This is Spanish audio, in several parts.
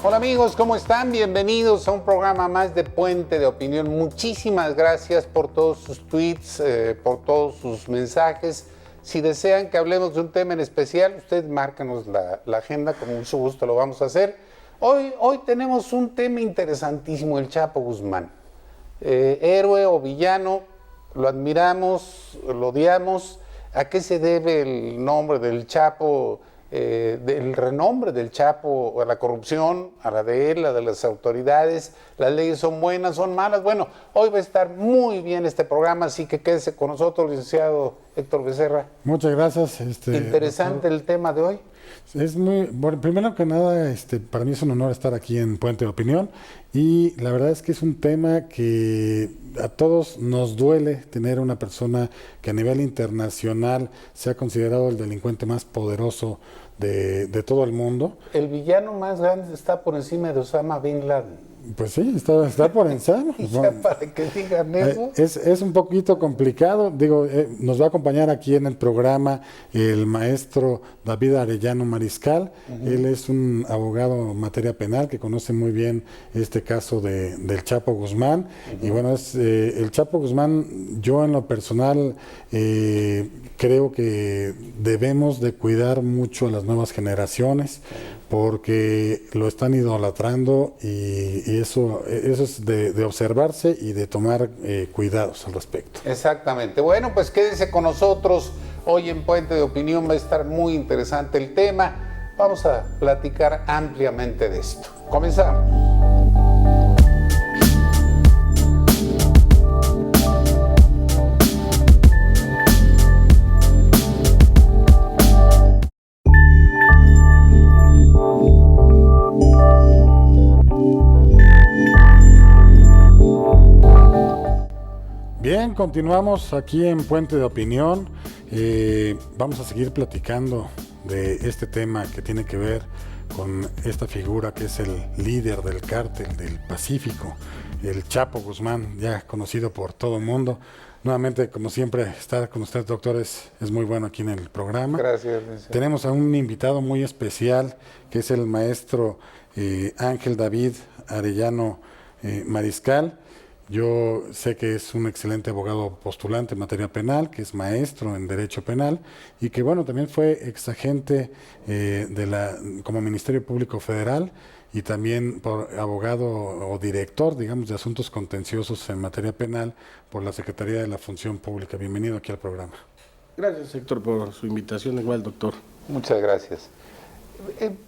Hola amigos, ¿cómo están? Bienvenidos a un programa más de Puente de Opinión. Muchísimas gracias por todos sus tweets, por todos sus mensajes. Si desean que hablemos de un tema en especial, ustedes márcanos la agenda, con mucho gusto lo vamos a hacer. Hoy tenemos un tema interesantísimo, el Chapo Guzmán. Héroe o villano, lo admiramos, lo odiamos. ¿A qué se debe el nombre del Chapo? Del renombre del Chapo, a la corrupción, a la de él, a la de las autoridades. Las leyes son buenas, son malas. Bueno, hoy va a estar muy bien este programa, así que quédese con nosotros, licenciado Héctor Becerra. Muchas gracias. Interesante el tema de hoy. Es muy, bueno, primero que nada, para mí es un honor estar aquí en Puente de Opinión, y la verdad es que es un tema que a todos nos duele tener una persona que a nivel internacional se ha considerado el delincuente más poderoso de todo el mundo. El villano más grande está por encima de Osama Bin Laden. Pues sí, está por encima. Y ya para que digan eso. Es un poquito complicado. Digo, nos va a acompañar aquí en el programa el maestro David Arellano Mariscal. Él es un abogado en materia penal que conoce muy bien este caso del Chapo Guzmán. Y bueno, el Chapo Guzmán, yo en lo personal creo que debemos de cuidar mucho a las nuevas generaciones, porque lo están idolatrando, y eso es de observarse y de tomar cuidados al respecto. Exactamente. Bueno, pues quédense con nosotros. Hoy en Puente de Opinión va a estar muy interesante el tema. Vamos a platicar ampliamente de esto. Comenzamos. Bien, continuamos aquí en Puente de Opinión. Vamos a seguir platicando de este tema que tiene que ver con esta figura que es el líder del cártel del Pacífico, el Chapo Guzmán, ya conocido por todo el mundo. Nuevamente, como siempre, estar con usted, doctor, es muy bueno aquí en el programa. Gracias. Tenemos a un invitado muy especial, que es el maestro Ángel David Arellano Mariscal. Yo sé que es un excelente abogado postulante en materia penal, que es maestro en Derecho Penal, y que bueno, también fue exagente como Ministerio Público Federal, y también por abogado o director, digamos, de asuntos contenciosos en materia penal por la Secretaría de la Función Pública. Bienvenido aquí al programa. Gracias, Héctor, por su invitación, igual, doctor. Muchas gracias.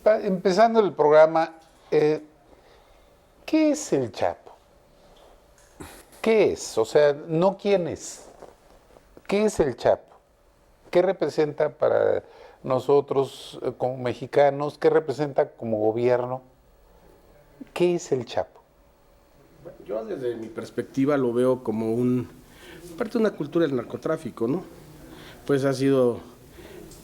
Empezando el programa, ¿qué es el Chapo? ¿Qué es? O sea, no quién es. ¿Qué es el Chapo? ¿Qué representa para nosotros como mexicanos? ¿Qué representa como gobierno? ¿Qué es el Chapo? Yo desde mi perspectiva lo veo como parte de una cultura del narcotráfico, ¿no? Pues ha sido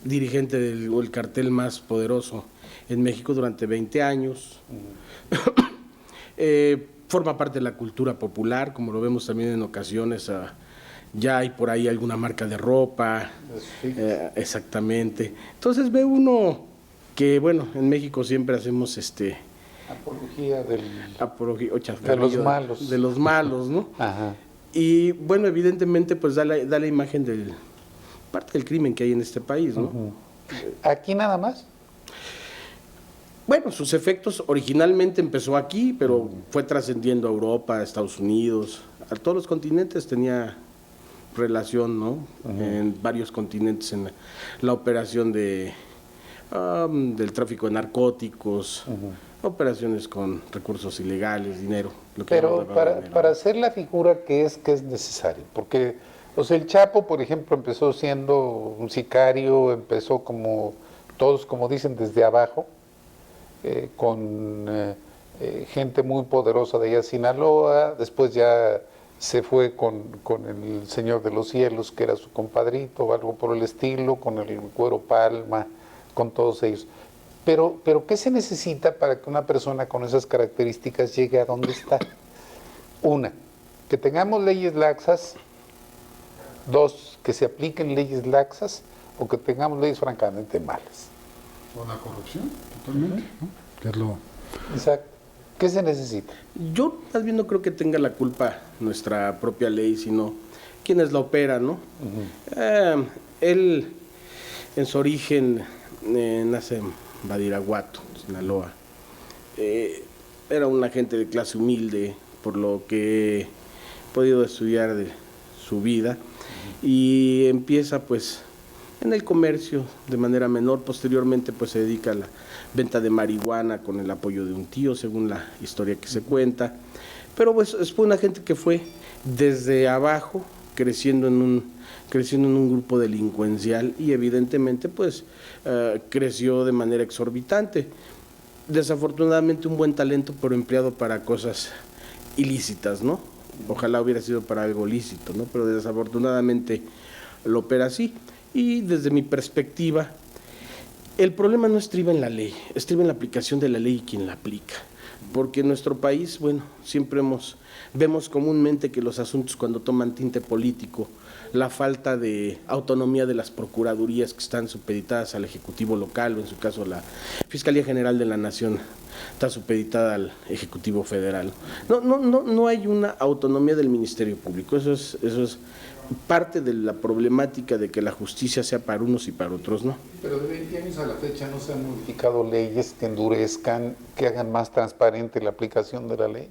dirigente del cartel más poderoso en México durante 20 años. Forma parte de la cultura popular, como lo vemos también en ocasiones. Ya hay por ahí alguna marca de ropa. Exactamente. Entonces ve uno que, bueno, en México siempre hacemos apología de los malos. De los malos, ¿no? Ajá. Y bueno, evidentemente pues da la imagen del parte del crimen que hay en este país, ¿no? ¿Aquí nada más? Bueno, sus efectos originalmente empezó aquí, pero fue trascendiendo a Europa, a Estados Unidos, a todos los continentes tenía relación, ¿no? En varios continentes, en la operación del tráfico de narcóticos, operaciones con recursos ilegales, dinero. Pero para hacer la figura que es necesario, porque o sea, el Chapo, por ejemplo, empezó siendo un sicario, empezó como todos, como dicen, desde abajo, con gente muy poderosa de allá Sinaloa, después ya se fue con el Señor de los Cielos, que era su compadrito, o algo por el estilo, con el Güero Palma, con todos ellos. Pero ¿qué se necesita para que una persona con esas características llegue a donde está? Una, que tengamos leyes laxas. Dos, que se apliquen leyes laxas, o que tengamos leyes francamente malas. O la corrupción, totalmente, ¿no? Que es Exacto. ¿Qué se necesita? Yo más bien no creo que tenga la culpa nuestra propia ley, sino quienes la operan, ¿no? Él, en su origen, nace en Badiraguato, Sinaloa. Era un agente de clase humilde, por lo que he podido estudiar de su vida, y empieza pues en el comercio de manera menor. Posteriormente pues se dedica a la venta de marihuana con el apoyo de un tío, según la historia que se cuenta. Pero pues fue una gente que fue desde abajo creciendo en un grupo delincuencial, y evidentemente pues creció de manera exorbitante. Desafortunadamente un buen talento, pero empleado para cosas ilícitas, ¿no? Ojalá hubiera sido para algo lícito, ¿no? Pero desafortunadamente lo opera así. Y desde mi perspectiva, el problema no estriba en la ley, estriba en la aplicación de la ley y quien la aplica. Porque en nuestro país, bueno, siempre vemos comúnmente que los asuntos, cuando toman tinte político, la falta de autonomía de las procuradurías que están supeditadas al Ejecutivo local, o en su caso la Fiscalía General de la Nación está supeditada al Ejecutivo Federal. No hay una autonomía del Ministerio Público. Eso es parte de la problemática de que la justicia sea para unos y para otros, ¿no? Pero de 20 años a la fecha no se han modificado leyes que endurezcan, que hagan más transparente la aplicación de la ley.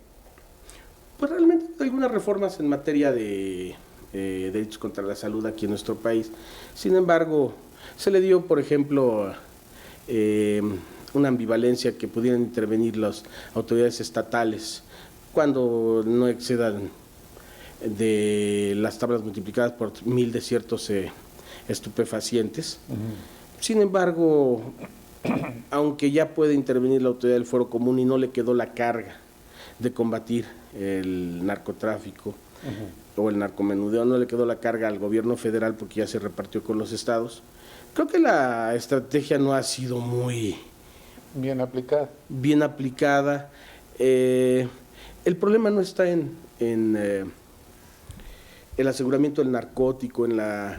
Pues realmente hay algunas reformas en materia de delitos contra la salud aquí en nuestro país. Sin embargo, se le dio, por ejemplo, una ambivalencia que pudieran intervenir las autoridades estatales cuando no excedan de las tablas multiplicadas por 1000 de ciertos estupefacientes. Sin embargo, aunque ya puede intervenir la autoridad del Fuero Común y no le quedó la carga de combatir el narcotráfico o el narcomenudeo, no le quedó la carga al gobierno federal porque ya se repartió con los estados, creo que la estrategia no ha sido muy bien aplicada. Bien aplicada. El problema no está en el aseguramiento del narcótico, en la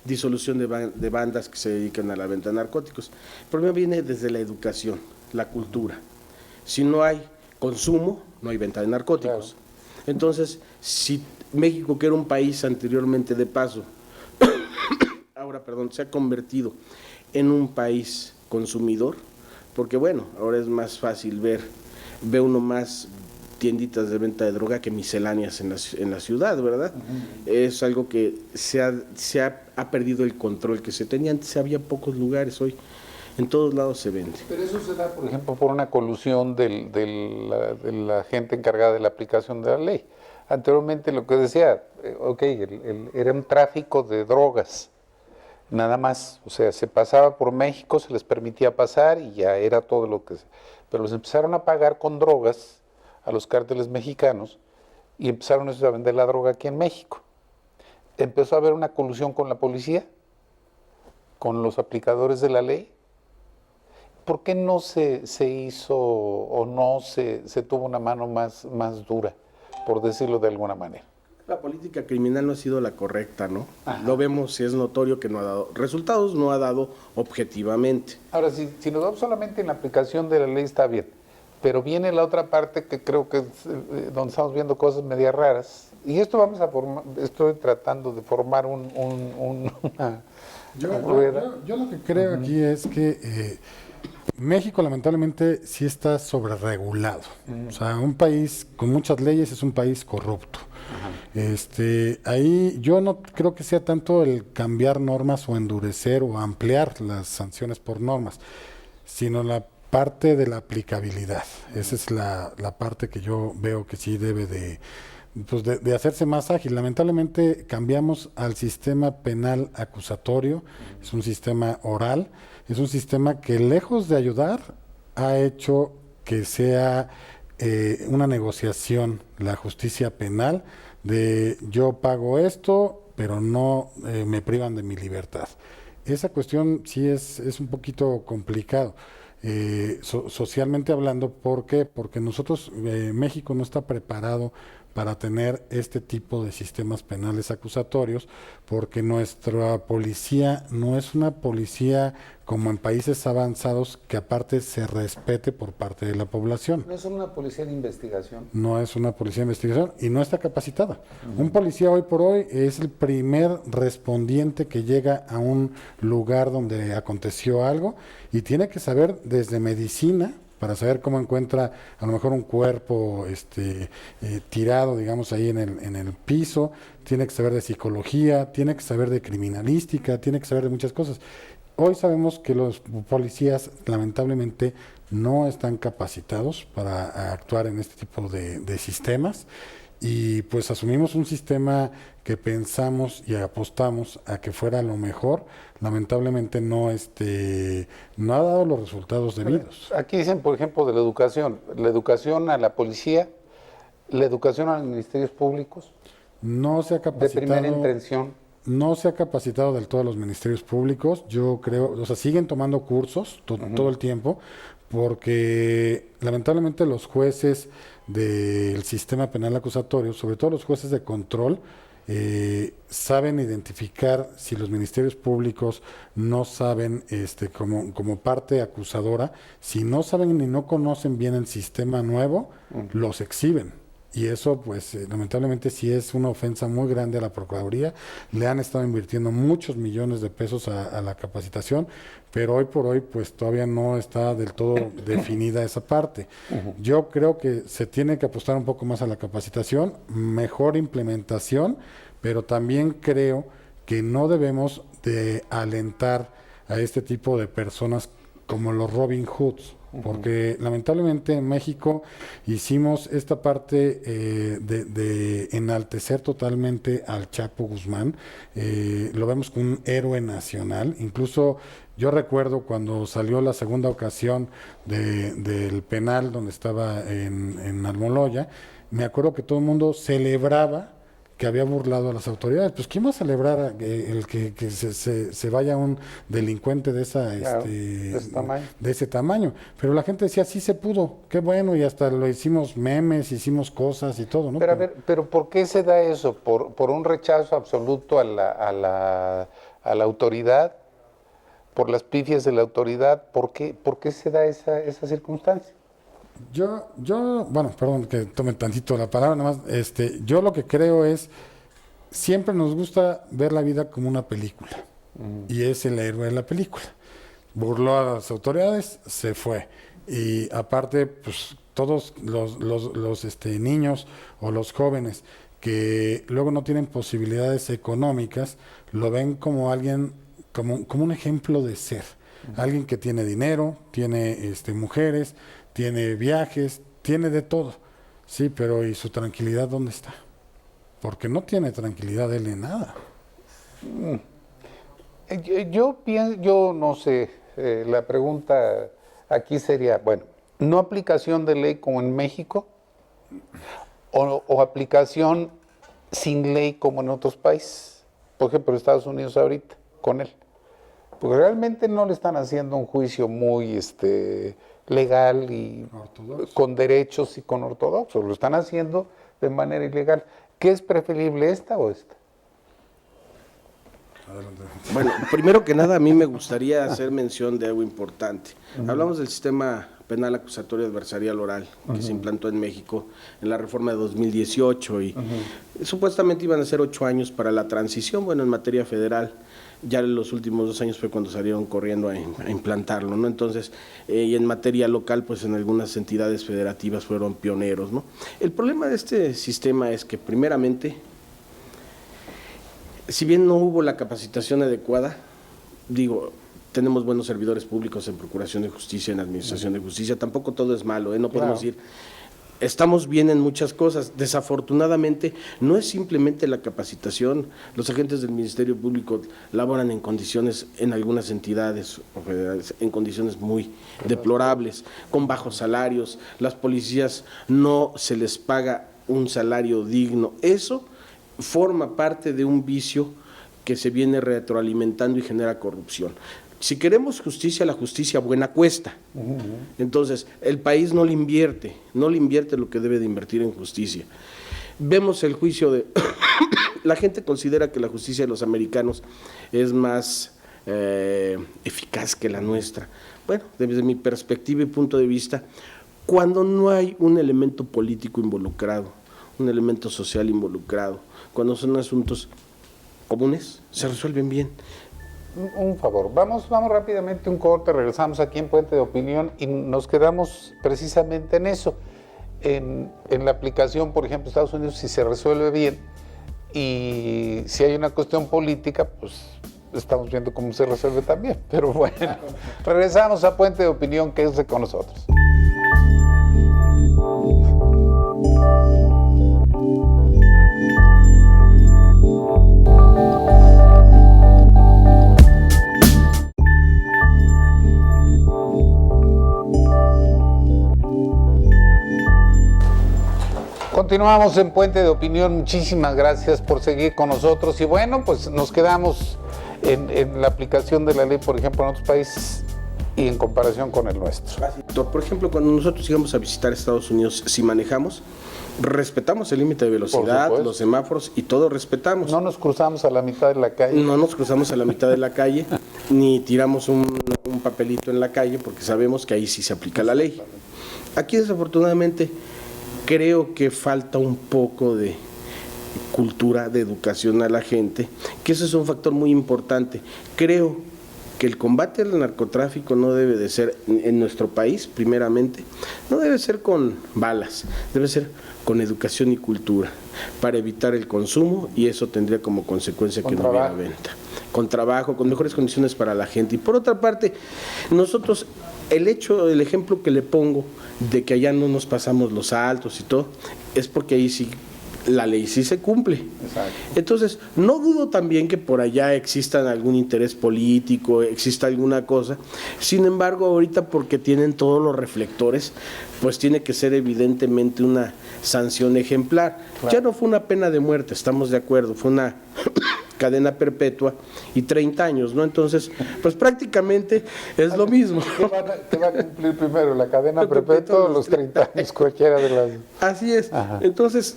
disolución de bandas que se dedican a la venta de narcóticos. El problema viene desde la educación, la cultura. Si no hay consumo, no hay venta de narcóticos. Claro. Entonces, si México, que era un país anteriormente de paso, ahora, se ha convertido en un país consumidor, porque bueno, ahora es más fácil ve uno más tienditas de venta de droga que misceláneas en la ciudad, ¿verdad? Es algo que se ha perdido el control que se tenía. Antes había pocos lugares, hoy en todos lados se vende. Pero eso se da, por ejemplo, por una colusión de la gente encargada de la aplicación de la ley. Anteriormente lo que decía, era un tráfico de drogas, nada más. O sea, se pasaba por México, se les permitía pasar y ya era todo lo que... Pero los empezaron a pagar con drogas a los cárteles mexicanos y empezaron a vender la droga aquí en México. Empezó a haber una colusión con la policía, con los aplicadores de la ley. ¿Por qué no se hizo o no se tuvo una mano más dura, por decirlo de alguna manera? La política criminal no ha sido la correcta, ¿no? Lo vemos y es notorio que no ha dado resultados, no ha dado objetivamente. Ahora, si nos vamos solamente en la aplicación de la ley está bien, pero viene la otra parte que creo que es donde estamos viendo cosas medias raras, y esto vamos a formar, estoy tratando de formar una rueda. Yo lo que creo aquí es que México lamentablemente sí está sobreregulado. O sea, un país con muchas leyes es un país corrupto. Ahí yo no creo que sea tanto el cambiar normas o endurecer o ampliar las sanciones por normas, sino la parte de la aplicabilidad. Esa es la parte que yo veo que sí debe de hacerse más ágil. Lamentablemente cambiamos al sistema penal acusatorio, es un sistema oral, es un sistema que lejos de ayudar ha hecho que sea una negociación, la justicia penal, de yo pago esto, pero no me privan de mi libertad. Esa cuestión sí es un poquito complicado. Socialmente hablando, ¿por qué? Porque México no está preparado para tener este tipo de sistemas penales acusatorios, porque nuestra policía no es una policía como en países avanzados que aparte se respete por parte de la población. No es una policía de investigación. No es una policía de investigación y no está capacitada. Un policía hoy por hoy es el primer respondiente que llega a un lugar donde aconteció algo y tiene que saber desde medicina, para saber cómo encuentra a lo mejor un cuerpo tirado, digamos, ahí en el piso, tiene que saber de psicología, tiene que saber de criminalística, tiene que saber de muchas cosas. Hoy sabemos que los policías lamentablemente no están capacitados para actuar en este tipo de sistemas y pues asumimos un sistema que pensamos y apostamos a que fuera lo mejor, lamentablemente no no ha dado los resultados debidos. Aquí dicen, por ejemplo, de la educación a la policía, la educación a los ministerios públicos, No se ha de capacitado. primera intención. No se ha capacitado del todo a los ministerios públicos, yo creo, o sea, siguen tomando cursos todo el tiempo, porque lamentablemente los jueces del sistema penal acusatorio, sobre todo los jueces de control, saben identificar si los ministerios públicos no saben, como parte acusadora, si no saben ni no conocen bien el sistema nuevo, los exhiben. Y eso, pues, lamentablemente sí es una ofensa muy grande a la Procuraduría. Le han estado invirtiendo muchos millones de pesos a la capacitación, pero hoy por hoy, pues, todavía no está del todo definida esa parte. Yo creo que se tiene que apostar un poco más a la capacitación, mejor implementación, pero también creo que no debemos de alentar a este tipo de personas como los Robin Hoods, porque lamentablemente en México hicimos esta parte de enaltecer totalmente al Chapo Guzmán, lo vemos como un héroe nacional. Incluso yo recuerdo cuando salió la segunda ocasión del penal donde estaba en Almoloya, me acuerdo que todo el mundo celebraba que había burlado a las autoridades. Pues ¿quién va a celebrar el que se vaya un delincuente de Claro, de ese tamaño? de ese tamaño? Pero la gente decía, sí se pudo, qué bueno, y hasta lo hicimos memes, hicimos cosas y todo, ¿no? Pero a ver, ¿pero por qué se da eso? ¿Por un rechazo absoluto a la autoridad? ¿Por las pifias de la autoridad? ¿Por qué se da esa circunstancia? Bueno, perdón que tome tantito la palabra, nada más, yo lo que creo es, siempre nos gusta ver la vida como una película, y es el héroe de la película. Burló a las autoridades, se fue, y aparte, pues, todos los niños o los jóvenes que luego no tienen posibilidades económicas, lo ven como alguien, como un ejemplo de ser, alguien que tiene dinero, tiene mujeres, tiene viajes, tiene de todo, sí, pero ¿y su tranquilidad dónde está? Porque no tiene tranquilidad él en nada. Yo no sé, la pregunta aquí sería, bueno, ¿no aplicación de ley como en México? ¿O aplicación sin ley como en otros países? Por ejemplo, Estados Unidos ahorita, con él. Porque realmente no le están haciendo un juicio muy legal y Ortodoxo. con derechos y con ortodoxos. Lo están haciendo de manera ilegal. ¿Qué es preferible, esta o esta? Adelante. Bueno, primero que nada, a mí me gustaría hacer mención de algo importante. Hablamos del sistema penal acusatorio adversarial oral que se implantó en México en la reforma de 2018 y supuestamente iban a ser 8 años para la transición, bueno, en materia federal. Ya en los últimos 2 años fue cuando salieron corriendo a implantarlo, ¿no? Entonces, y en materia local, pues en algunas entidades federativas fueron pioneros, ¿no? El problema de este sistema es que, primeramente, si bien no hubo la capacitación adecuada, tenemos buenos servidores públicos en Procuración de Justicia, en Administración de Justicia, tampoco todo es malo, no podemos decir, estamos bien en muchas cosas. Desafortunadamente, no es simplemente la capacitación. Los agentes del Ministerio Público laboran en condiciones, en algunas entidades o federales, en condiciones muy deplorables, con bajos salarios. Las policías no se les paga un salario digno. Eso forma parte de un vicio que se viene retroalimentando y genera corrupción. Si queremos justicia, la justicia buena cuesta. Entonces, el país no le invierte lo que debe de invertir en justicia. vemos el juicio de... La gente considera que la justicia de los americanos es más eficaz que la nuestra. Bueno, desde mi perspectiva y punto de vista, cuando no hay un elemento político involucrado, un elemento social involucrado, cuando son asuntos comunes, se resuelven bien. Un favor, vamos rápidamente a un corte, regresamos aquí en Puente de Opinión y nos quedamos precisamente en eso, en la aplicación, por ejemplo, Estados Unidos, si se resuelve bien y si hay una cuestión política, pues estamos viendo cómo se resuelve también, pero bueno, regresamos a Puente de Opinión, quédense con nosotros. Continuamos en Puente de Opinión, muchísimas gracias por seguir con nosotros y bueno, pues nos quedamos en la aplicación de la ley, por ejemplo, en otros países y en comparación con el nuestro. Por ejemplo, cuando nosotros íbamos a visitar Estados Unidos, si manejamos, respetamos el límite de velocidad, los semáforos y todo respetamos. No nos cruzamos a la mitad de la calle. No nos cruzamos a la mitad de la calle, ni tiramos un papelito en la calle, porque sabemos que ahí sí se aplica la ley. Aquí, desafortunadamente, creo que falta un poco de cultura, de educación a la gente, que eso es un factor muy importante. Creo que el combate al narcotráfico no debe de ser, en nuestro país, primeramente, no debe ser con balas, debe ser con educación y cultura, para evitar el consumo, y eso tendría como consecuencia que no hubiera venta. Con trabajo, con mejores condiciones para la gente. Y por otra parte, nosotros, el ejemplo que le pongo de que allá no nos pasamos los altos y todo, es porque ahí sí la ley sí se cumple. Exacto. Entonces, no dudo también que por allá exista algún interés político, exista alguna cosa. Sin embargo, ahorita porque tienen todos los reflectores, pues tiene que ser evidentemente una sanción ejemplar. Claro. Ya no fue una pena de muerte, estamos de acuerdo, fue una cadena perpetua y 30 años, ¿no? Entonces, pues prácticamente es lo mismo. ¿Qué va a cumplir primero, la cadena perpetua o los 30 años, cualquiera de las? Así es. Ajá. Entonces,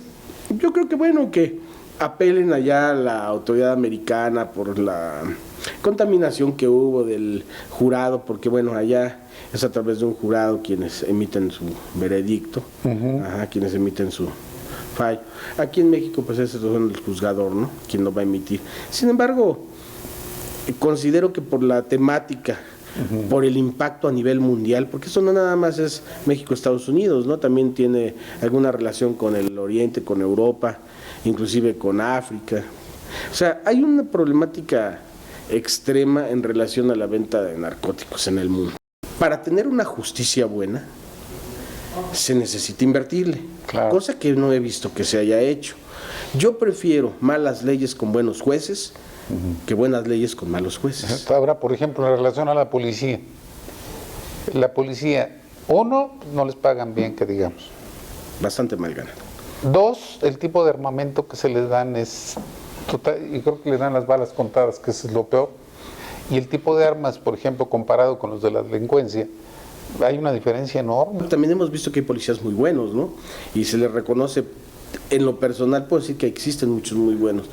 yo creo que bueno que apelen allá a la autoridad americana por la contaminación que hubo del jurado, porque bueno, allá es a través de un jurado quienes emiten su veredicto, quienes emiten su fallo. Aquí en México pues es el juzgador, ¿no?, quien lo va a emitir. Sin embargo, considero que por la temática, por el impacto a nivel mundial, porque eso no nada más es México-Estados Unidos, ¿no?, también tiene alguna relación con el Oriente, con Europa, inclusive con África. O sea, hay una problemática extrema en relación a la venta de narcóticos en el mundo. Para tener una justicia buena, se necesita invertirle, claro, cosa que no he visto que se haya hecho. Yo prefiero malas leyes con buenos jueces que buenas leyes con malos jueces. Ahora, por ejemplo, en relación a la policía, uno, no les pagan bien, que digamos. Bastante mal ganado. Dos, el tipo de armamento que se les dan es total, y creo que les dan las balas contadas, que eso es lo peor. Y el tipo de armas, por ejemplo, comparado con los de la delincuencia, hay una diferencia enorme. También hemos visto que hay policías muy buenos, ¿no? Y se les reconoce, en lo personal puedo decir que existen muchos muy buenos,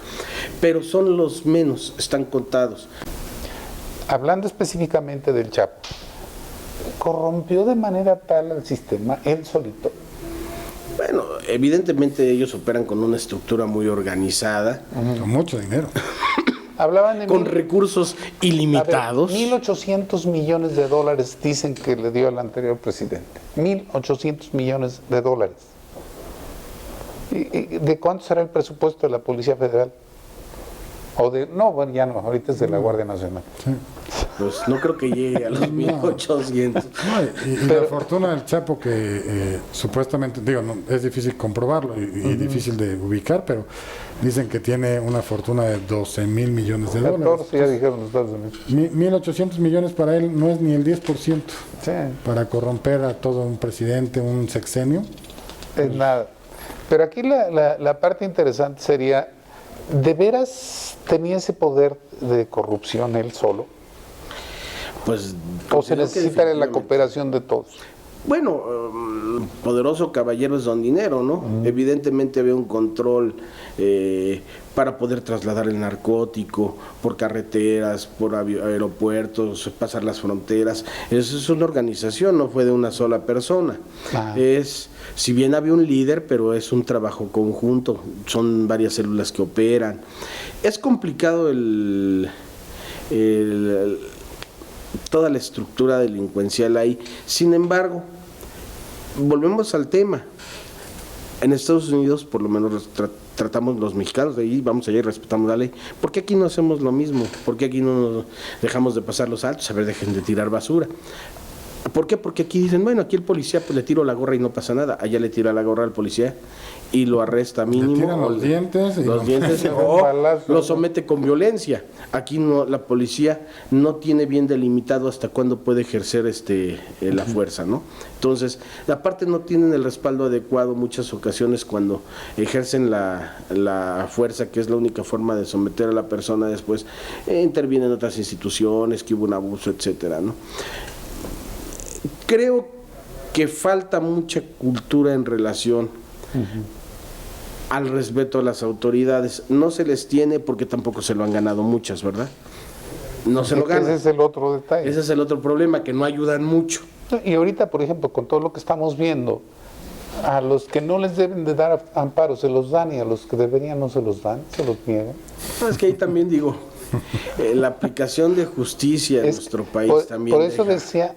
pero son los menos, están contados. Hablando específicamente del Chapo, ¿corrompió de manera tal al sistema él solito? Bueno, evidentemente ellos operan con una estructura muy organizada. Con mucho dinero. Hablaban de con recursos ilimitados. 1.800 millones de dólares dicen que le dio al anterior presidente. 1.800 millones de dólares. ¿Y de cuánto será el presupuesto de la Policía Federal? No, bueno, ya no, ahorita es de la Guardia Nacional. Sí. Pues no creo que llegue a los 1.800. No, y la fortuna del Chapo que supuestamente, es difícil comprobarlo y difícil de ubicar, pero dicen que tiene una fortuna de 12,000 millones de dólares. 14, ya dijeron los Estados Unidos. 1.800 millones para él no es ni el 10%. Sí. Para corromper a todo un presidente, un sexenio. Es nada. Pero aquí la parte interesante sería, ¿de veras tenía ese poder de corrupción él solo? Pues, ¿O se necesita la cooperación de todos? Bueno, poderoso caballero es don dinero, ¿no? Evidentemente había un control para poder trasladar el narcótico por carreteras, por aeropuertos, pasar las fronteras. Eso es una organización, no fue de una sola persona. Si bien había un líder, pero es un trabajo conjunto, son varias células que operan. Es complicado toda la estructura delincuencial ahí. Sin embargo, volvemos al tema. En Estados Unidos, por lo menos tratamos los mexicanos de ahí, vamos allá y respetamos la ley. ¿Por qué aquí no hacemos lo mismo? ¿Por qué aquí no nos dejamos de pasar los altos? A ver, dejen de tirar basura. ¿Por qué? Porque aquí dicen, bueno, aquí el policía pues le tiro la gorra y no pasa nada. Allá le tira la gorra al policía y lo arresta mínimo. Le tiran los dientes. O lo somete con violencia. Aquí no, la policía no tiene bien delimitado hasta cuándo puede ejercer la fuerza, ¿no? Entonces, aparte no tienen el respaldo adecuado muchas ocasiones cuando ejercen la fuerza, que es la única forma de someter a la persona después. Intervienen otras instituciones, que hubo un abuso, etcétera, ¿no? Creo que falta mucha cultura en relación al respeto a las autoridades. No se les tiene porque tampoco se lo han ganado muchas, ¿verdad? No se lo ganan. Ese es el otro detalle. Ese es el otro problema, que no ayudan mucho. Y ahorita, por ejemplo, con todo lo que estamos viendo, a los que no les deben de dar amparo se los dan, y a los que deberían no se los dan, se los niegan. No, es que ahí también digo, la aplicación de justicia en nuestro país también. Por eso decía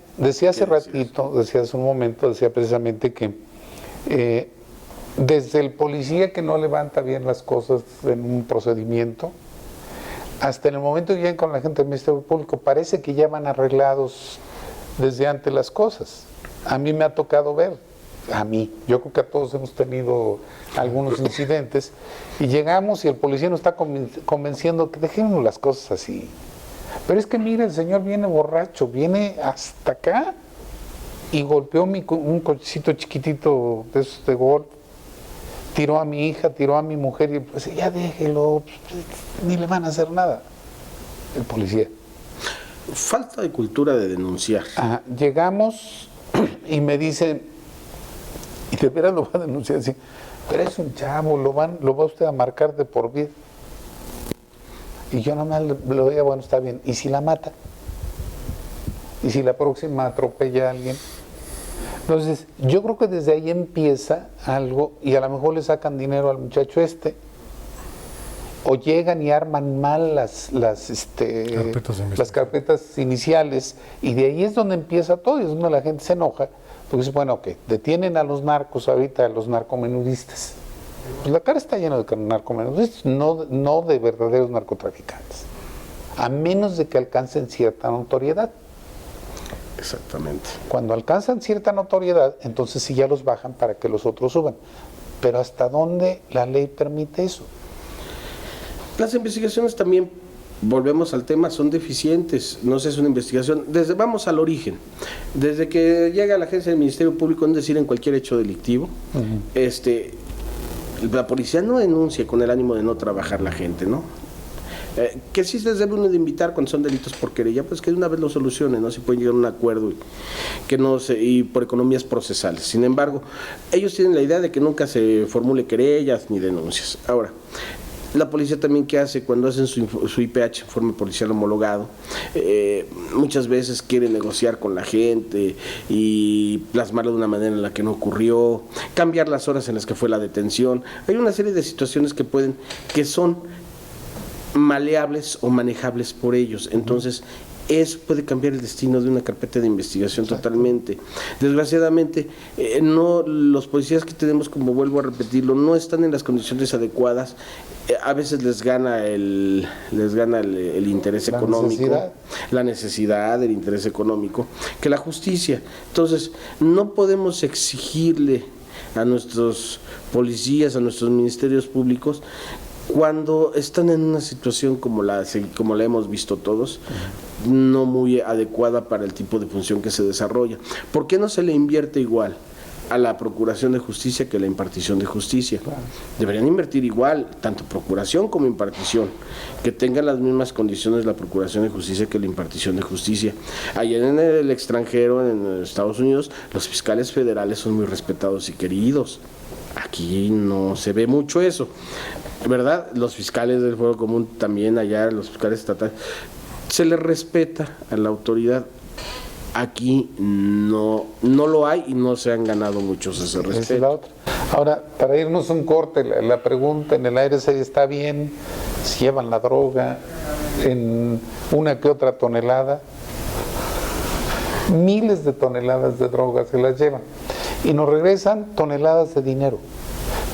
hace ratito, decía hace un momento, decía precisamente que desde el policía que no levanta bien las cosas en un procedimiento, hasta en el momento que llegan con la gente del Ministerio Público, parece que ya van arreglados desde antes las cosas. A mí me ha tocado ver, yo creo que a todos hemos tenido algunos incidentes, y llegamos y el policía nos está convenciendo que dejemos las cosas así. Pero es que mira, el señor viene borracho, viene hasta acá y golpeó un cochecito chiquitito de esos de golf, tiró a mi hija, tiró a mi mujer, y pues ya déjelo, ni le van a hacer nada. El policía. Falta de cultura de denunciar. Llegamos y me dicen, y de veras lo va a denunciar así, pero es un chavo, lo va usted a marcar de por vida. Y yo nada más le digo, bueno, está bien, ¿y si la mata? ¿Y si la próxima atropella a alguien? Entonces, yo creo que desde ahí empieza algo, y a lo mejor le sacan dinero al muchacho o llegan y arman mal las carpetas iniciales, y de ahí es donde empieza todo, y es donde la gente se enoja, porque dice, bueno, ok, detienen a los narcos ahorita, a los narcomenudistas. Pues la cara está llena de narcomenudistas, no de verdaderos narcotraficantes, a menos de que alcancen cierta notoriedad. Exactamente. Cuando alcanzan cierta notoriedad, entonces sí ya los bajan para que los otros suban. Pero ¿hasta dónde la ley permite eso? Las investigaciones también, volvemos al tema, son deficientes. No sé, es una investigación. Vamos al origen. Desde que llega la agencia del Ministerio Público, es decir, en cualquier hecho delictivo, la policía no denuncia con el ánimo de no trabajar la gente, ¿no? Que sí se debe uno de invitar cuando son delitos por querella, pues que de una vez lo solucionen, ¿no? Si pueden llegar a un acuerdo y por economías procesales. Sin embargo, ellos tienen la idea de que nunca se formule querellas ni denuncias. Ahora, la policía también, ¿qué hace cuando hacen su IPH, informe policial homologado? Muchas veces quiere negociar con la gente y plasmarlo de una manera en la que no ocurrió, cambiar las horas en las que fue la detención. Hay una serie de situaciones que son maleables o manejables por ellos. Entonces, eso puede cambiar el destino de una carpeta de investigación. Exacto. Totalmente. Desgraciadamente, los policías que tenemos, como vuelvo a repetirlo, no están en las condiciones adecuadas. A veces les gana el interés económico, la necesidad, el interés económico, que la justicia. Entonces, no podemos exigirle a nuestros policías, a nuestros ministerios públicos, cuando están en una situación como la hemos visto todos, no muy adecuada para el tipo de función que se desarrolla. ¿Por qué no se le invierte igual a la procuración de justicia que la impartición de justicia. Claro. Deberían invertir igual, tanto procuración como impartición, que tengan las mismas condiciones la procuración de justicia que la impartición de justicia. Allá en el extranjero, en Estados Unidos, los fiscales federales son muy respetados y queridos. Aquí no se ve mucho eso, ¿verdad? Los fiscales del fuero común también allá, los fiscales estatales, se les respeta a la autoridad. Aquí no lo hay y no se han ganado muchos ese Esa es respeto. la otra. Ahora, para irnos a un corte, la pregunta en el aire sería, ¿está bien si llevan la droga en una que otra tonelada? Miles de toneladas de drogas se las llevan y nos regresan toneladas de dinero.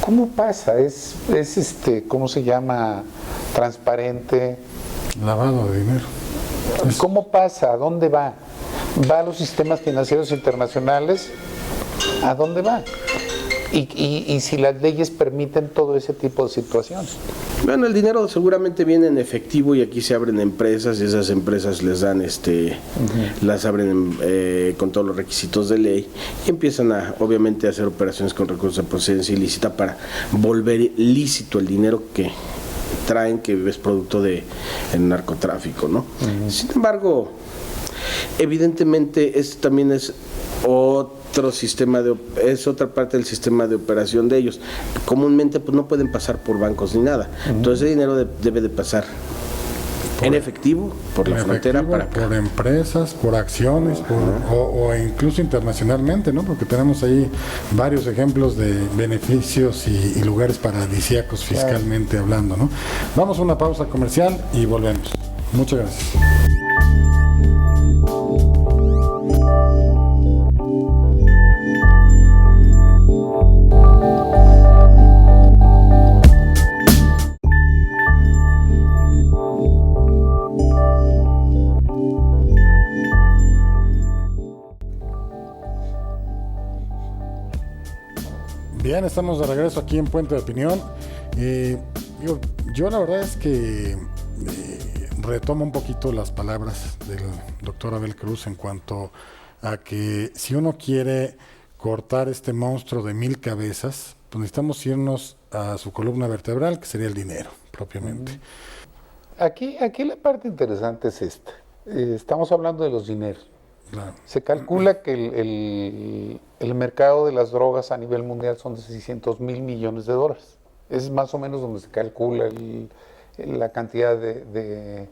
¿Cómo pasa? ¿Es ¿cómo se llama? Transparente. Lavado de dinero. ¿Cómo pasa? ¿A dónde va? ¿Va a los sistemas financieros internacionales? ¿A dónde va? Y si las leyes permiten todo ese tipo de situaciones. Bueno, el dinero seguramente viene en efectivo y aquí se abren empresas y esas empresas les dan las abren con todos los requisitos de ley y empiezan obviamente a hacer operaciones con recursos de procedencia ilícita para volver lícito el dinero que traen, que es producto del narcotráfico, ¿no? Sin embargo, evidentemente esto también es otro sistema es otra parte del sistema de operación de ellos. Comúnmente pues no pueden pasar por bancos ni nada. Entonces ese dinero debe de pasar en efectivo por la frontera para acá. Por empresas, por acciones, o incluso internacionalmente, ¿no? Porque tenemos ahí varios ejemplos de beneficios y lugares paradisíacos fiscalmente hablando, ¿no? Vamos a una pausa comercial y volvemos. Muchas gracias. Bien, estamos de regreso aquí en Puente de Opinión. Yo la verdad es que retomo un poquito las palabras del doctor Abel Cruz en cuanto a que si uno quiere cortar este monstruo de 1000 cabezas, pues necesitamos irnos a su columna vertebral, que sería el dinero, propiamente. Aquí la parte interesante es esta. Estamos hablando de los dineros. Claro. Se calcula que el mercado de las drogas a nivel mundial son de 600,000 millones de dólares. Es más o menos donde se calcula la cantidad de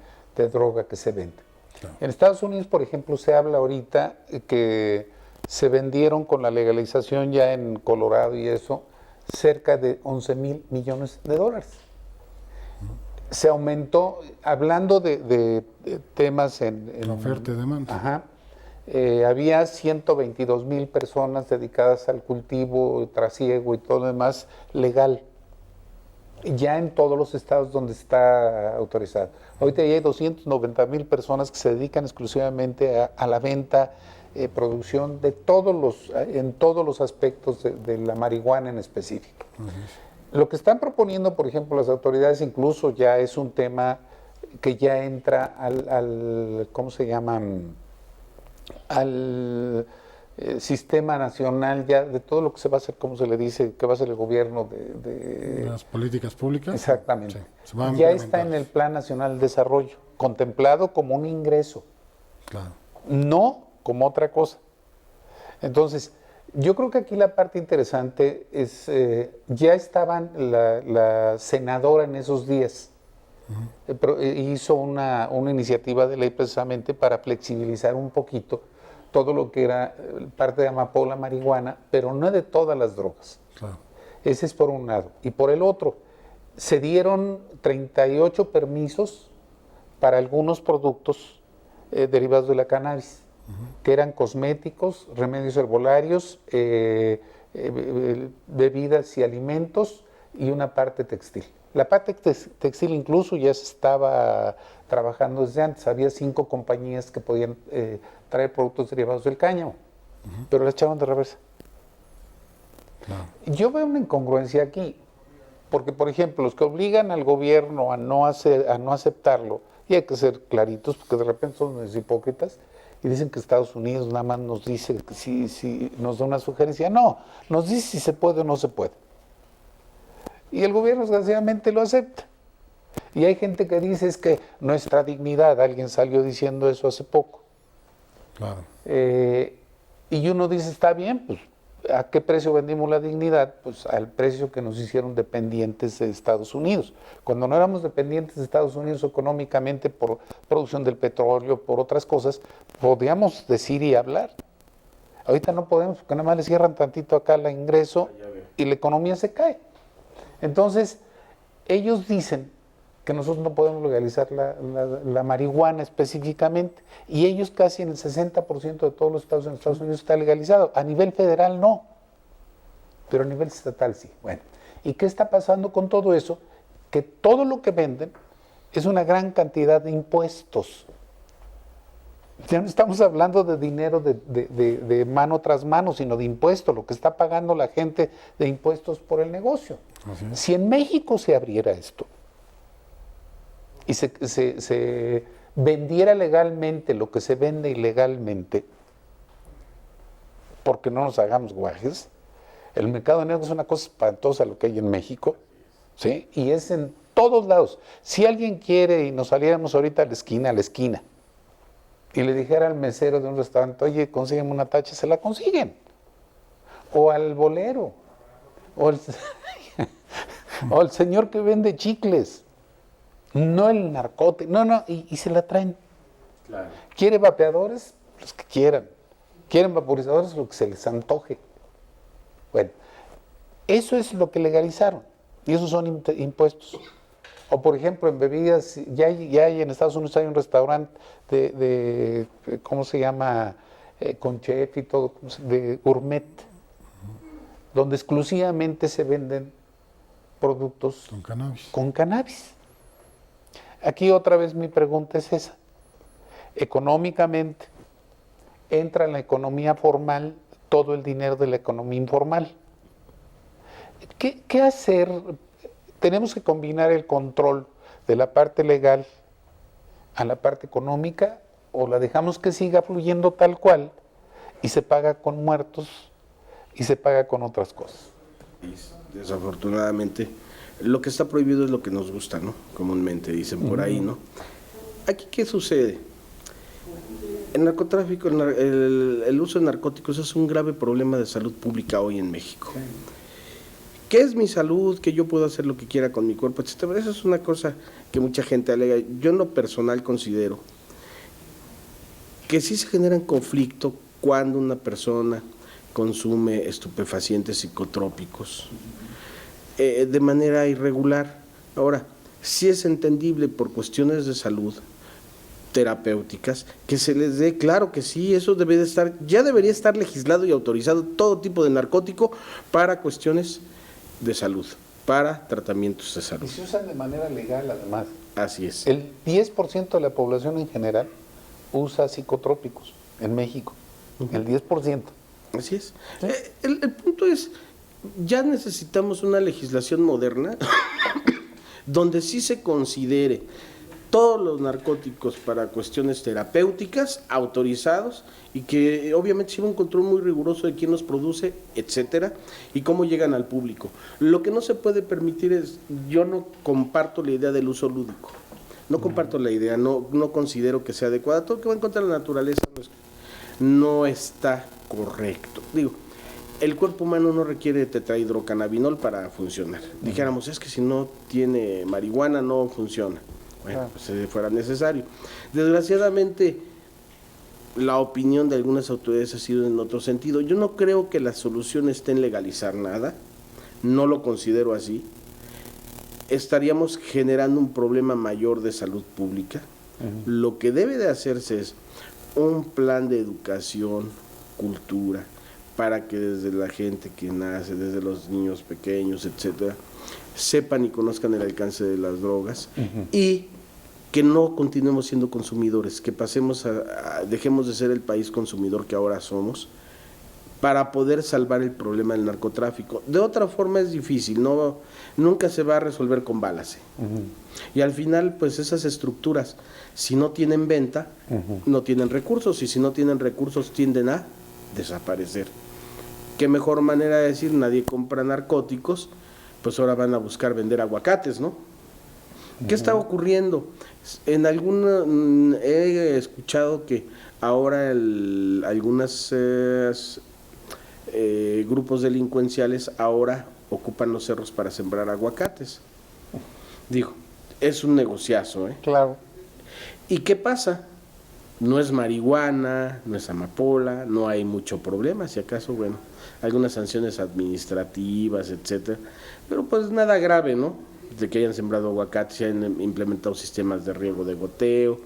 droga que se vende. Claro. En Estados Unidos, por ejemplo, se habla ahorita que se vendieron con la legalización ya en Colorado y eso, cerca de 11,000 millones de dólares. Se aumentó, hablando de temas en Oferta y demanda. Ajá. Había 122,000 personas dedicadas al cultivo, trasiego y todo lo demás legal, ya en todos los estados donde está autorizado. Ahorita ya hay 290,000 personas que se dedican exclusivamente a la venta, producción en todos los aspectos de la marihuana en específico. Lo que están proponiendo, por ejemplo, las autoridades, incluso ya es un tema que ya entra al ¿cómo se llama? Al sistema nacional ya de todo lo que se va a hacer, como se le dice, que va a hacer el gobierno de Las políticas públicas. Exactamente. Sí, se van a ya implementar. está en el Plan Nacional de Desarrollo, contemplado como un ingreso, Claro. no como otra cosa. Entonces, yo creo que aquí la parte interesante es, ya estaban la senadora en esos días, hizo una iniciativa de ley precisamente para flexibilizar un poquito todo lo que era parte de amapola, marihuana, pero no de todas las drogas. Claro. Ese es por un lado. Y por el otro, se dieron 38 permisos para algunos productos derivados de la cannabis, que eran cosméticos, remedios herbolarios, bebidas y alimentos y una parte textil. La parte textil incluso ya se estaba trabajando desde antes. Había 5 compañías que podían traer productos derivados del cáñamo, pero las echaban de reversa. Claro. Yo veo una incongruencia aquí, porque por ejemplo, los que obligan al gobierno a no aceptarlo, y hay que ser claritos, porque de repente son unos hipócritas, y dicen que Estados Unidos nada más nos dice que si nos da una sugerencia. No, nos dice si se puede o no se puede. Y el gobierno desgraciadamente lo acepta. Y hay gente que dice es que nuestra dignidad, alguien salió diciendo eso hace poco. Claro. Y uno dice, está bien, pues ¿a qué precio vendimos la dignidad? Pues al precio que nos hicieron dependientes de Estados Unidos. Cuando no éramos dependientes de Estados Unidos económicamente por producción del petróleo, por otras cosas, podíamos decir y hablar. Ahorita no podemos porque nada más le cierran tantito acá el ingreso y la economía se cae. Entonces, ellos dicen que nosotros no podemos legalizar la marihuana específicamente, y ellos casi en el 60% de todos los estados en Estados Unidos está legalizado. A nivel federal no, pero a nivel estatal sí. Bueno, ¿y qué está pasando con todo eso? Que todo lo que venden es una gran cantidad de impuestos. Ya no estamos hablando de dinero de mano tras mano, sino de impuestos, lo que está pagando la gente de impuestos por el negocio. Si en México se abriera esto, y se vendiera legalmente lo que se vende ilegalmente, porque no nos hagamos guajes, el mercado negro es una cosa espantosa lo que hay en México, ¿sí? Y es en todos lados. Si alguien quiere y nos saliéramos ahorita a la esquina, y le dijera al mesero de un restaurante, oye, consígueme una tacha, se la consiguen. O al bolero, o el señor que vende chicles. No el narcótico, no, y se la traen. Claro. ¿Quiere vapeadores? Los que quieran. ¿Quieren vaporizadores? Lo que se les antoje. Bueno, eso es lo que legalizaron, y esos son impuestos. O por ejemplo, en bebidas, ya hay en Estados Unidos hay un restaurante de ¿cómo se llama? Con chef y todo, de gourmet, donde exclusivamente se venden productos con cannabis. Aquí otra vez mi pregunta es esa. Económicamente, entra en la economía formal todo el dinero de la economía informal. ¿Qué hacer? Tenemos que combinar el control de la parte legal a la parte económica, o la dejamos que siga fluyendo tal cual y se paga con muertos y se paga con otras cosas. Y desafortunadamente, lo que está prohibido es lo que nos gusta, ¿no? Comúnmente dicen por ahí, ¿no? Aquí, ¿qué sucede? El narcotráfico, el uso de narcóticos es un grave problema de salud pública hoy en México. ¿Qué es mi salud? Que yo puedo hacer lo que quiera con mi cuerpo, etcétera. Eso es una cosa que mucha gente alega. Yo en lo personal considero que sí se genera un conflicto cuando una persona consume estupefacientes psicotrópicos de manera irregular. Ahora, sí es entendible por cuestiones de salud terapéuticas que se les dé, claro que sí, eso debe de estar, ya debería estar legislado y autorizado todo tipo de narcótico para cuestiones de salud, para tratamientos de salud. Y se usan de manera legal además. Así es. El 10% de la población en general usa psicotrópicos en México, el 10%. Así es. ¿Sí? El punto es, ya necesitamos una legislación moderna donde sí se considere todos los narcóticos para cuestiones terapéuticas autorizados, y que obviamente lleva un control muy riguroso de quién los produce, etcétera, y cómo llegan al público. Lo que no se puede permitir es, yo no comparto la idea del uso lúdico, no comparto la idea, no considero que sea adecuada. Todo lo que va en contra de la naturaleza no está correcto. Digo, el cuerpo humano no requiere tetrahidrocannabinol para funcionar. Dijéramos, es que si no tiene marihuana no funciona. Bueno, pues si fuera necesario. Desgraciadamente, la opinión de algunas autoridades ha sido en otro sentido. Yo no creo que la solución esté en legalizar nada, no lo considero así. Estaríamos generando un problema mayor de salud pública. Lo que debe de hacerse es un plan de educación, cultura, para que desde la gente que nace, desde los niños pequeños, etcétera, sepan y conozcan el alcance de las drogas, y que no continuemos siendo consumidores, que pasemos dejemos de ser el país consumidor que ahora somos, para poder salvar el problema del narcotráfico. De otra forma es difícil, nunca se va a resolver con balas. Y al final, pues esas estructuras, si no tienen venta, no tienen recursos, y si no tienen recursos tienden a desaparecer. ¿Qué mejor manera de decir? Nadie compra narcóticos, pues ahora van a buscar vender aguacates, ¿no? ¿Qué está ocurriendo? He escuchado que ahora algunos grupos delincuenciales ahora ocupan los cerros para sembrar aguacates. Digo, es un negociazo, ¿eh? Claro. ¿Y qué pasa? No es marihuana, no es amapola, no hay mucho problema, si acaso, bueno, algunas sanciones administrativas, etcétera, pero pues nada grave, ¿no? De que hayan sembrado aguacates, se hayan implementado sistemas de riego de goteo.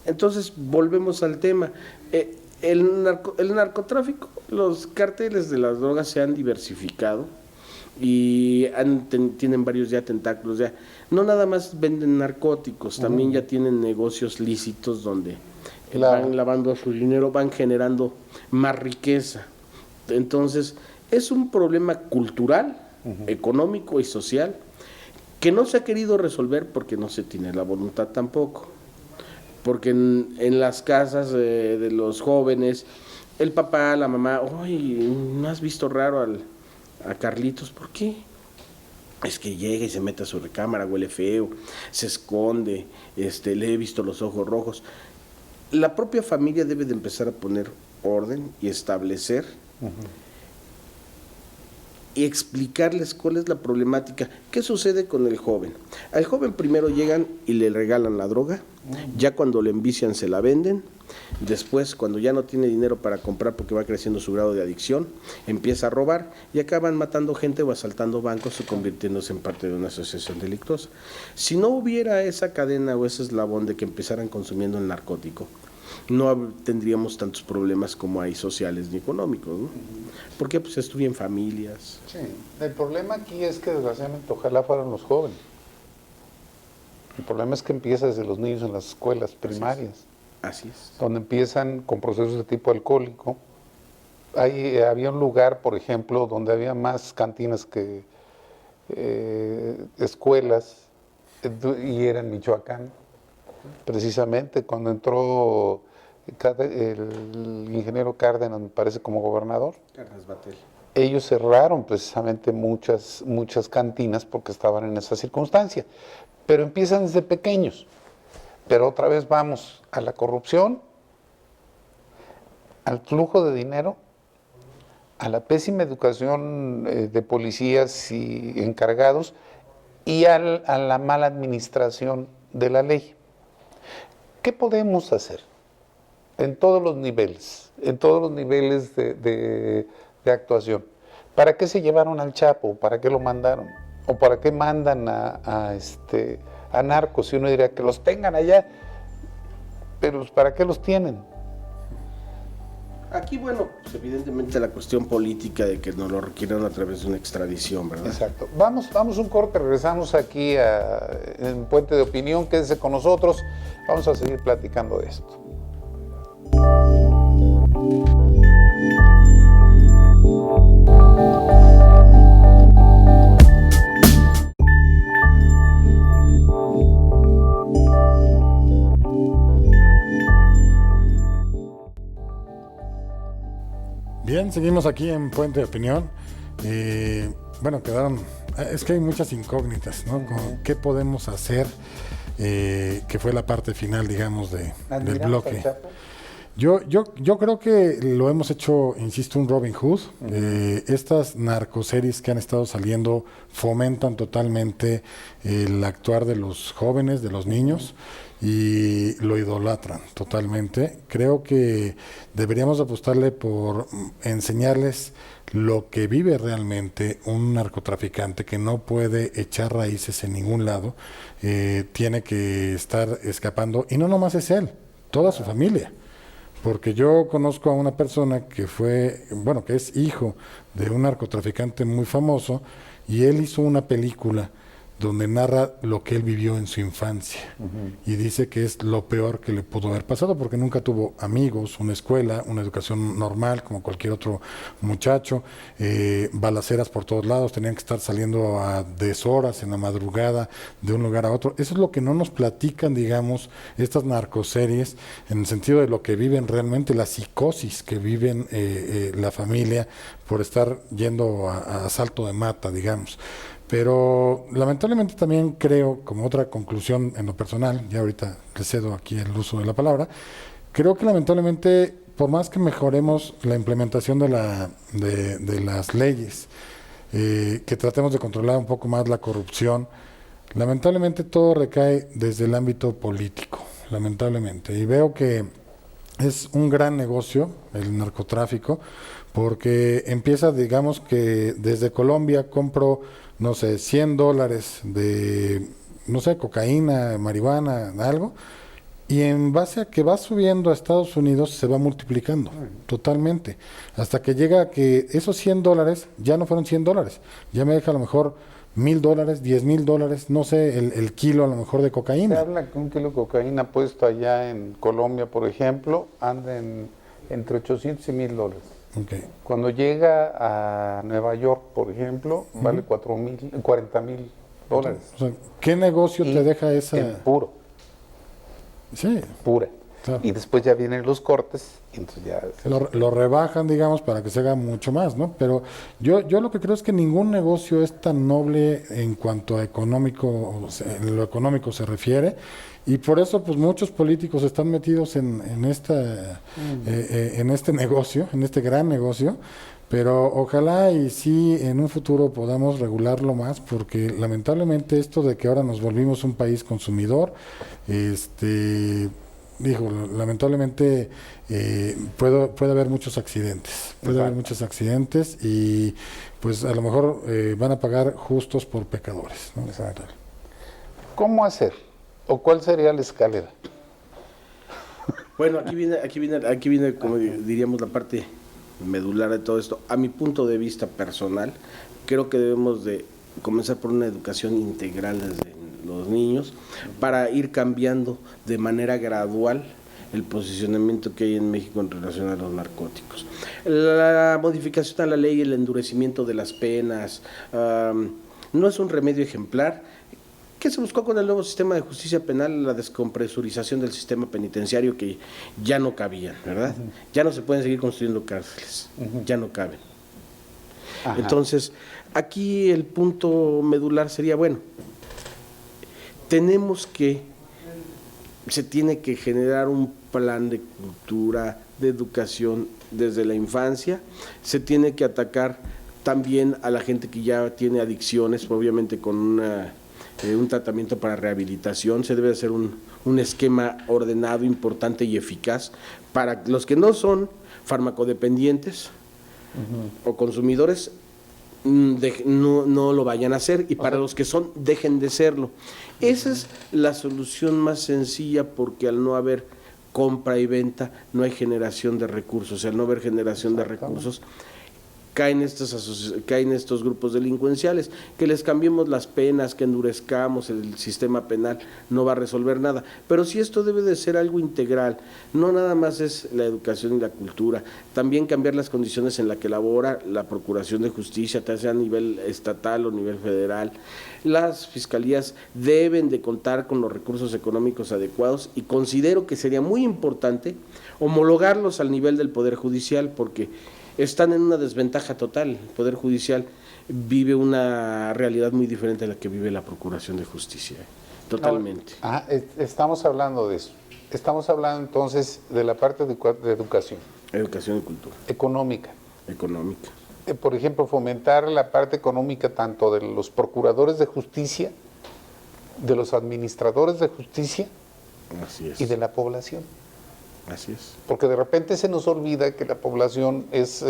Entonces, volvemos al tema. El narcotráfico, los cárteles de las drogas se han diversificado y tienen varios ya tentáculos. Ya no nada más venden narcóticos, también ya tienen negocios lícitos donde van lavando su dinero, van generando más riqueza. Entonces, es un problema cultural, económico y social que no se ha querido resolver porque no se tiene la voluntad tampoco. Porque en las casas de los jóvenes, el papá, la mamá, oye, ¿no has visto raro a Carlitos? ¿Por qué? Es que llega y se mete a su recámara, huele feo, se esconde, le he visto los ojos rojos. La propia familia debe de empezar a poner orden y establecer y explicarles cuál es la problemática. ¿Qué sucede con el joven? Al joven primero llegan y le regalan la droga, ya cuando le envician se la venden, después cuando ya no tiene dinero para comprar porque va creciendo su grado de adicción, empieza a robar y acaban matando gente o asaltando bancos o convirtiéndose en parte de una asociación delictuosa. Si no hubiera esa cadena o ese eslabón de que empezaran consumiendo el narcótico, no tendríamos tantos problemas como hay sociales ni económicos, ¿no? Porque pues estudian familias. Sí. El problema aquí es que desgraciadamente ojalá fueran los jóvenes. El problema es que empieza desde los niños en las escuelas primarias. Así es. Donde empiezan con procesos de tipo alcohólico. Había un lugar, por ejemplo, donde había más cantinas que escuelas, y era en Michoacán. Precisamente cuando entró el ingeniero Cárdenas, me parece, como gobernador, Cárdenas Batel. Ellos cerraron precisamente muchas cantinas porque estaban en esa circunstancia. Pero empiezan desde pequeños. Pero otra vez vamos a la corrupción, al flujo de dinero, a la pésima educación de policías y encargados y a la mala administración de la ley. ¿Qué podemos hacer en todos los niveles, de actuación? ¿Para qué se llevaron al Chapo? ¿Para qué lo mandaron? ¿O para qué mandan a narcos? Y uno diría que los tengan allá, pero ¿para qué los tienen? Aquí, bueno, pues evidentemente la cuestión política de que nos lo requieran a través de una extradición, ¿verdad? Exacto. Vamos un corte, regresamos aquí en Puente de Opinión, quédese con nosotros, vamos a seguir platicando de esto. Bien, seguimos aquí en Puente de Opinión. Bueno, es que hay muchas incógnitas, ¿no? ¿Qué podemos hacer? Que fue la parte final, digamos, del bloque. Yo creo que lo hemos hecho, insisto, un Robin Hood. Estas narcoseries que han estado saliendo fomentan totalmente el actuar de los jóvenes, de los niños, y lo idolatran totalmente. Creo que deberíamos apostarle por enseñarles lo que vive realmente un narcotraficante que no puede echar raíces en ningún lado, tiene que estar escapando, y no nomás es él, toda su familia. Porque yo conozco a una persona que que es hijo de un narcotraficante muy famoso, y él hizo una película donde narra lo que él vivió en su infancia. Y dice que es lo peor que le pudo haber pasado, porque nunca tuvo amigos, una escuela, una educación normal como cualquier otro muchacho, balaceras por todos lados, tenían que estar saliendo a deshoras en la madrugada de un lugar a otro. Eso es lo que no nos platican, digamos, estas narcoseries, en el sentido de lo que viven realmente, la psicosis que viven la familia por estar yendo a salto de mata, digamos. Pero lamentablemente también creo, como otra conclusión en lo personal, ya ahorita le cedo aquí el uso de la palabra, creo que lamentablemente, por más que mejoremos la implementación de las leyes, que tratemos de controlar un poco más la corrupción, lamentablemente todo recae desde el ámbito político, lamentablemente. Y veo que es un gran negocio el narcotráfico, porque empieza, digamos que desde Colombia compro, no sé, $100 de, no sé, cocaína, marihuana, algo, y en base a que va subiendo a Estados Unidos se va multiplicando totalmente, hasta que llega a que esos $100 ya no fueron $100, ya me deja a lo mejor $1,000, $10,000, no sé, el kilo a lo mejor de Se cocaína. habla que un kilo de cocaína puesto allá en Colombia, por ejemplo, anda entre 800 y $1,000. Okay. Cuando llega a Nueva York, por ejemplo, vale 40,000 dólares. O sea, ¿qué negocio Y te deja en esa? puro, Sí, pura. claro. Y después ya vienen los cortes, y entonces ya... Lo rebajan, digamos, para que se haga mucho más, ¿no? Pero yo lo que creo es que ningún negocio es tan noble en cuanto a económico, en lo económico se refiere, y por eso pues muchos políticos están metidos en este negocio, en este gran negocio, pero ojalá y sí en un futuro podamos regularlo más, porque lamentablemente esto de que ahora nos volvimos un país consumidor, digo, lamentablemente puede haber muchos accidentes, y pues a lo mejor van a pagar justos por pecadores, ¿no? Exacto. ¿Cómo hacer? ¿O cuál sería la escalera? Bueno, aquí viene, como diríamos, la parte medular de todo esto. A mi punto de vista personal, creo que debemos de comenzar por una educación integral desde los niños para ir cambiando de manera gradual el posicionamiento que hay en México en relación a los narcóticos. La modificación a la ley, el endurecimiento de las penas, no es un remedio ejemplar. ¿Qué se buscó con el nuevo sistema de justicia penal? La descompresurización del sistema penitenciario, que ya no cabían, ¿verdad? Ya no se pueden seguir construyendo cárceles, ya no caben. Ajá. Entonces, aquí el punto medular sería, bueno, se tiene que generar un plan de cultura, de educación desde la infancia, se tiene que atacar también a la gente que ya tiene adicciones, obviamente con un tratamiento para rehabilitación. Se debe hacer un esquema ordenado, importante y eficaz para los que no son farmacodependientes o consumidores, no lo vayan a hacer, y para los que son, dejen de serlo. Esa es la solución más sencilla, porque al no haber compra y venta no hay generación de recursos, al no haber generación de recursos caen estos grupos delincuenciales. Que les cambiemos las penas, que endurezcamos el sistema penal, no va a resolver nada. Pero sí, esto debe de ser algo integral, no nada más es la educación y la cultura, también cambiar las condiciones en las que labora la Procuración de Justicia, ya sea a nivel estatal o a nivel federal. Las fiscalías deben de contar con los recursos económicos adecuados, y considero que sería muy importante homologarlos al nivel del Poder Judicial, porque están en una desventaja total. El Poder Judicial vive una realidad muy diferente a la que vive la Procuración de Justicia, totalmente. Estamos hablando de eso. Estamos hablando entonces de la parte de educación. Educación y cultura. Económica. Económica. Por ejemplo, fomentar la parte económica tanto de los procuradores de justicia, de los administradores de justicia, Así es. y de la población. Así es. Porque de repente se nos olvida que la población es,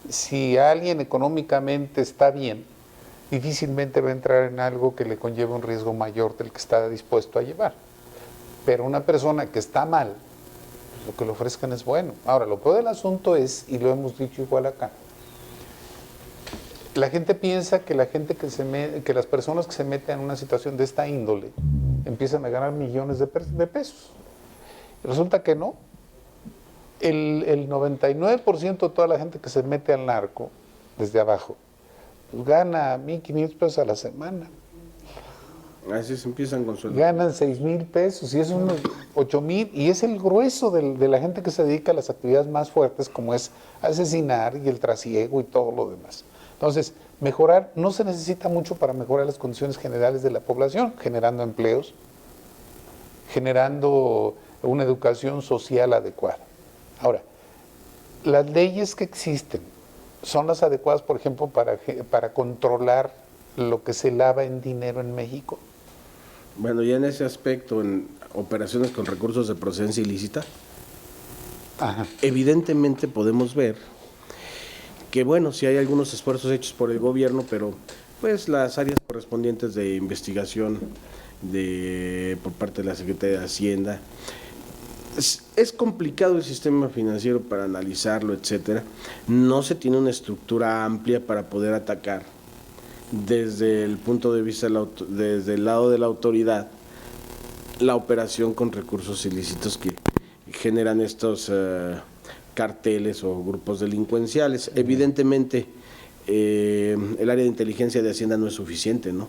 si alguien económicamente está bien, difícilmente va a entrar en algo que le conlleve un riesgo mayor del que está dispuesto a llevar. Pero una persona que está mal, lo que le ofrezcan es bueno. Ahora, lo peor del asunto es, y lo hemos dicho igual acá, La gente piensa que que las personas que se meten en una situación de esta índole empiezan a ganar millones de pesos. Resulta que no. El 99% de toda la gente que se mete al narco desde abajo, pues gana 1,500 pesos a la semana. Así se empiezan con sueldo. Ganan 6,000 pesos y es unos 8,000, y es el grueso de la gente que se dedica a las actividades más fuertes, como es asesinar y el trasiego y todo lo demás. Entonces, mejorar, no se necesita mucho para mejorar las condiciones generales de la población, generando empleos, generando una educación social adecuada. Ahora, las leyes que existen son las adecuadas, por ejemplo, para controlar lo que se lava en dinero en México. Bueno, ya en ese aspecto, en operaciones con recursos de procedencia ilícita, Ajá. evidentemente podemos ver que, bueno, sí hay algunos esfuerzos hechos por el gobierno, pero pues las áreas correspondientes de investigación por parte de la Secretaría de Hacienda, es complicado el sistema financiero para analizarlo, etcétera. No se tiene una estructura amplia para poder atacar desde el punto de vista desde el lado de la autoridad la operación con recursos ilícitos que generan estos carteles o grupos delincuenciales. Evidentemente el área de inteligencia de Hacienda no es suficiente, ¿no?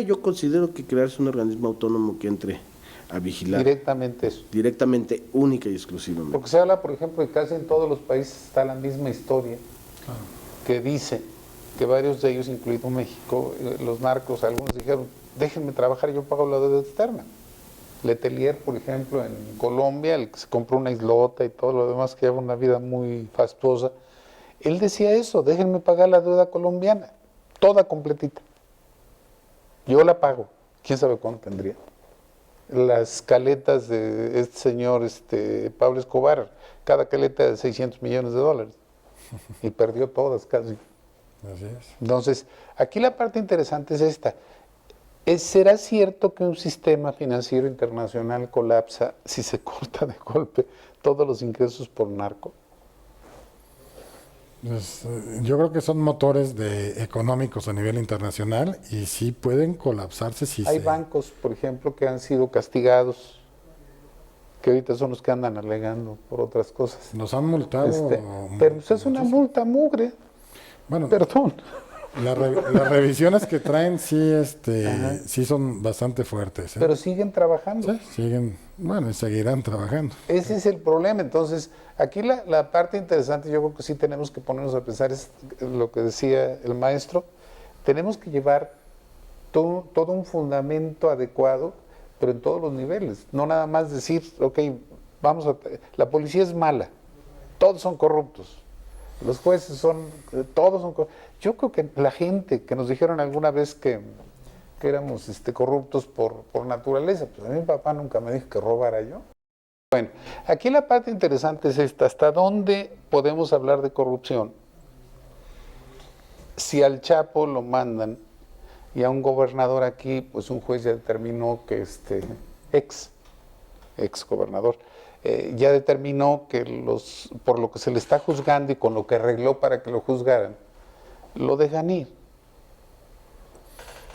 Yo considero que crearse un organismo autónomo que entre a vigilar Directamente eso. directamente, única y exclusivamente. Porque se habla, por ejemplo, que casi en todos los países está la misma historia, que dice que varios de ellos, incluido México, los narcos, algunos dijeron, déjenme trabajar, yo pago la deuda externa. Letelier, por ejemplo, en Colombia, el que se compró una islota y todo lo demás, que lleva una vida muy fastuosa, él decía eso, déjenme pagar la deuda colombiana, toda completita. Yo la pago, quién sabe cuánto tendría. Las caletas de este señor Pablo Escobar, cada caleta de $600 millones, y perdió todas casi. Así es. Entonces, aquí la parte interesante es esta. ¿Será cierto que un sistema financiero internacional colapsa si se corta de golpe todos los ingresos por narco? Pues, yo creo que son motores económicos a nivel internacional y sí pueden colapsarse si Hay bancos, por ejemplo, que han sido castigados, que ahorita son los que andan alegando por otras cosas. Nos han multado. Pero pues es una multa mugre. Bueno, Perdón. las revisiones que traen sí son bastante fuertes. Pero siguen trabajando. Sí, siguen, bueno, y seguirán trabajando. Ese es el problema. Entonces, aquí la parte interesante, yo creo que sí tenemos que ponernos a pensar, es lo que decía el maestro, tenemos que llevar todo un fundamento adecuado, pero en todos los niveles. No nada más decir, ok, la policía es mala, todos son corruptos. Los jueces todos son corruptos. Yo creo que la gente que nos dijeron alguna vez que éramos corruptos por naturaleza, pues a mi papá nunca me dijo que robara yo. Bueno, aquí la parte interesante es esta, ¿hasta dónde podemos hablar de corrupción? Si al Chapo lo mandan y a un gobernador aquí, pues un juez ya determinó que ex gobernador, ya determinó que por lo que se le está juzgando y con lo que arregló para que lo juzgaran, lo dejan ir.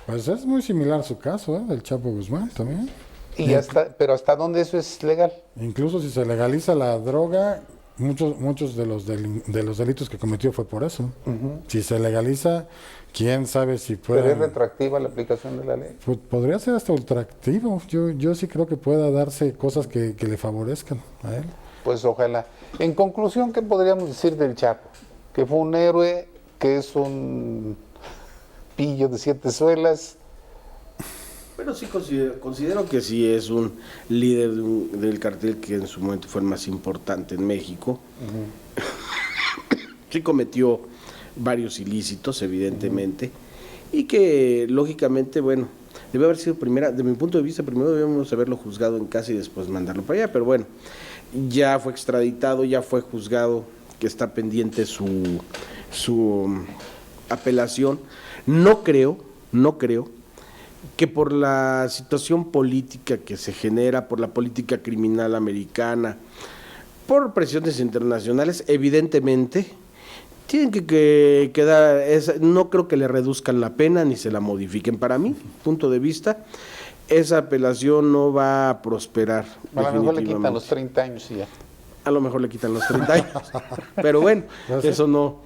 Pues es muy similar su caso, del Chapo Guzmán también. Pero ¿hasta dónde eso es legal? Incluso si se legaliza la droga, muchos de los delitos que cometió fue por eso. Si se legaliza, quién sabe si puede. ¿Pero es retroactiva la aplicación de la ley? Pues podría ser hasta ultraactivo. Yo sí creo que pueda darse cosas que le favorezcan a él. Pues ojalá. En conclusión, ¿qué podríamos decir del Chapo? Que fue un héroe, que es un pillo de 7 suelas. Bueno, sí considero que sí es un líder del cartel que en su momento fue el más importante en México. Sí cometió varios ilícitos, evidentemente, y que lógicamente, bueno, debe haber sido de mi punto de vista, primero debemos haberlo juzgado en casa y después mandarlo para allá, pero bueno, ya fue extraditado, ya fue juzgado, que está pendiente su apelación. No creo que por la situación política que se genera, por la política criminal americana, por presiones internacionales, evidentemente Tienen que quedar, no creo que le reduzcan la pena ni se la modifiquen. Para mí, punto de vista, esa apelación no va a prosperar. A lo mejor le quitan los 30 años y ya. A lo mejor le quitan los 30 años. Pero bueno, eso no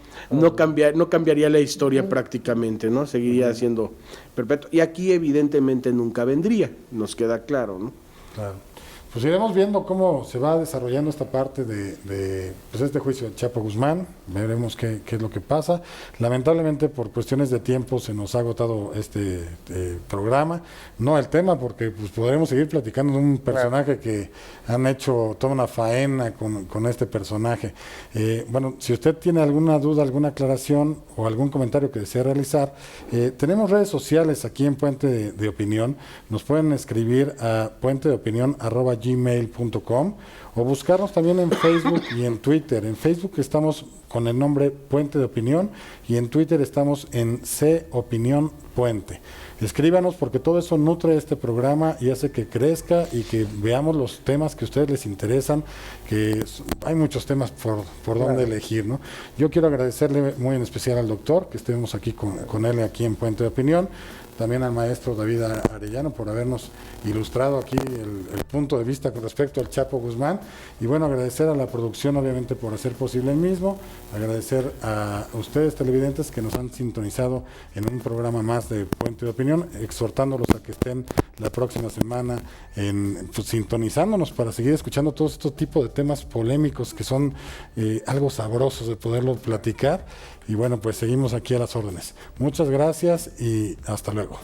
cambiaría la historia prácticamente, ¿no? Seguiría siendo perpetuo. Y aquí evidentemente nunca vendría, nos queda claro, ¿no? Claro. Pues iremos viendo cómo se va desarrollando esta parte pues este juicio de Chapo Guzmán, veremos qué es lo que pasa. Lamentablemente por cuestiones de tiempo se nos ha agotado este programa, no el tema, porque pues podremos seguir platicando de un personaje que han hecho toda una faena con este personaje. Bueno, si usted tiene alguna duda, alguna aclaración o algún comentario que desea realizar, tenemos redes sociales aquí en Puente de Opinión, nos pueden escribir a puentedeopinion@gmail.com o buscarnos también en Facebook y en Twitter. En Facebook estamos con el nombre Puente de Opinión y en Twitter estamos en C Opinión Puente. Escríbanos porque todo eso nutre este programa y hace que crezca y que veamos los temas que a ustedes les interesan, que hay muchos temas por donde elegir, ¿no? Yo quiero agradecerle muy en especial al doctor, que estemos aquí con él aquí en Puente de Opinión, también al maestro David Arellano por habernos ilustrado aquí el punto de vista con respecto al Chapo Guzmán, y bueno, agradecer a la producción obviamente por hacer posible el mismo, agradecer a ustedes televidentes que nos han sintonizado en un programa más de Puente de Opinión, exhortándolos a que estén la próxima semana pues, sintonizándonos para seguir escuchando todos estos tipos de temas polémicos que son algo sabrosos de poderlo platicar, y bueno, pues seguimos aquí a las órdenes. Muchas gracias y hasta luego.